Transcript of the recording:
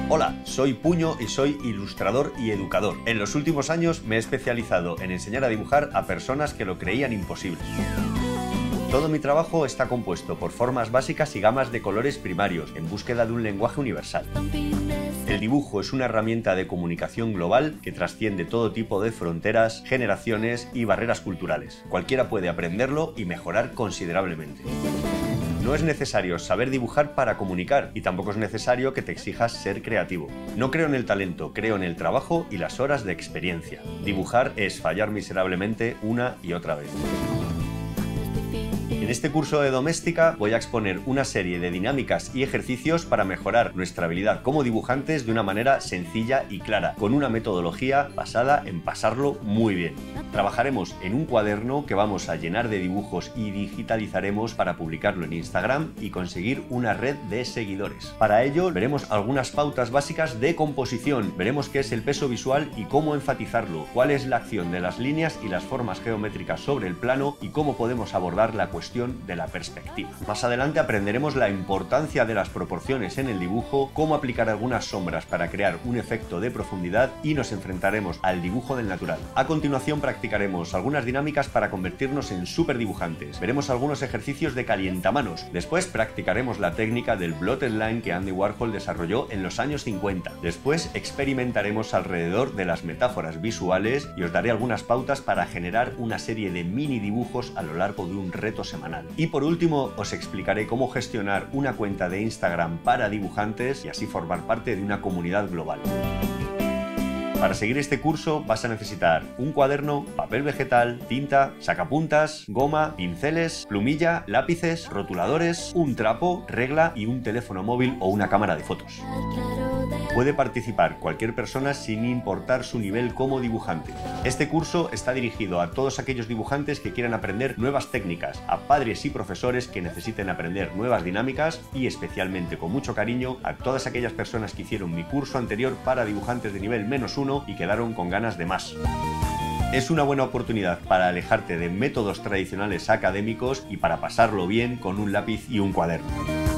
Hola, soy Puño y soy ilustrador y educador. En los últimos años me he especializado en enseñar a dibujar a personas que lo creían imposible. Todo mi trabajo está compuesto por formas básicas y gamas de colores primarios, en búsqueda de un lenguaje universal. El dibujo es una herramienta de comunicación global que trasciende todo tipo de fronteras, generaciones y barreras culturales. Cualquiera puede aprenderlo y mejorar considerablemente. No es necesario saber dibujar para comunicar y tampoco es necesario que te exijas ser creativo. No creo en el talento, creo en el trabajo y las horas de experiencia. Dibujar es fallar miserablemente una y otra vez. En este curso de doméstica voy a exponer una serie de dinámicas y ejercicios para mejorar nuestra habilidad como dibujantes de una manera sencilla y clara, con una metodología basada en pasarlo muy bien. Trabajaremos en un cuaderno que vamos a llenar de dibujos y digitalizaremos para publicarlo en Instagram y conseguir una red de seguidores. Para ello veremos algunas pautas básicas de composición, veremos qué es el peso visual y cómo enfatizarlo, cuál es la acción de las líneas y las formas geométricas sobre el plano y cómo podemos abordar la cuestión de la perspectiva. Más adelante aprenderemos la importancia de las proporciones en el dibujo, cómo aplicar algunas sombras para crear un efecto de profundidad y nos enfrentaremos al dibujo del natural. A continuación practicaremos algunas dinámicas para convertirnos en superdibujantes. Veremos algunos ejercicios de calientamanos. Después practicaremos la técnica del blotted line que Andy Warhol desarrolló en los años 50. Después experimentaremos alrededor de las metáforas visuales y os daré algunas pautas para generar una serie de mini dibujos a lo largo de un reto semanal. Y por último os explicaré cómo gestionar una cuenta de Instagram para dibujantes y así formar parte de una comunidad global. Para seguir este curso vas a necesitar un cuaderno, papel vegetal, tinta, sacapuntas, goma, pinceles, plumilla, lápices, rotuladores, un trapo, regla y un teléfono móvil o una cámara de fotos. Puede participar cualquier persona sin importar su nivel como dibujante. Este curso está dirigido a todos aquellos dibujantes que quieran aprender nuevas técnicas, a padres y profesores que necesiten aprender nuevas dinámicas y especialmente con mucho cariño a todas aquellas personas que hicieron mi curso anterior para dibujantes de nivel -1 y quedaron con ganas de más. Es una buena oportunidad para alejarte de métodos tradicionales académicos y para pasarlo bien con un lápiz y un cuaderno.